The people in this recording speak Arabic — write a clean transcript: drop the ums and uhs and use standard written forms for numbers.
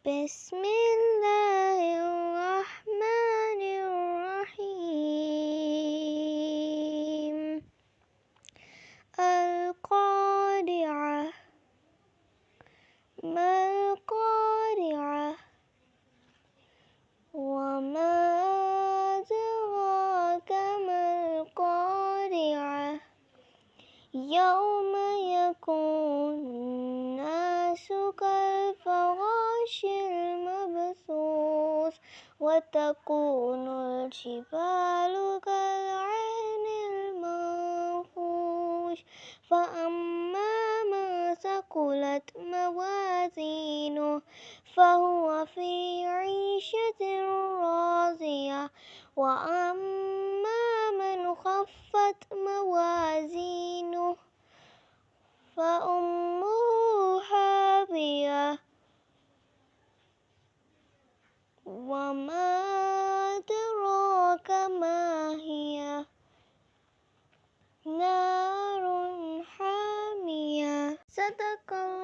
بسم الله الرحمن الرحيم القارعة ما القارعة وما أدراك ما القارعة يوم يكون الناس كالفراش المبثوث وتكون الجبال كالعهن المنفوش فأما من ثقلت موازينه فهو في عيشة راضية وأما من خفت موازينه فأمه هاوية وما أدراك ما هي نار حامية. صدق الله.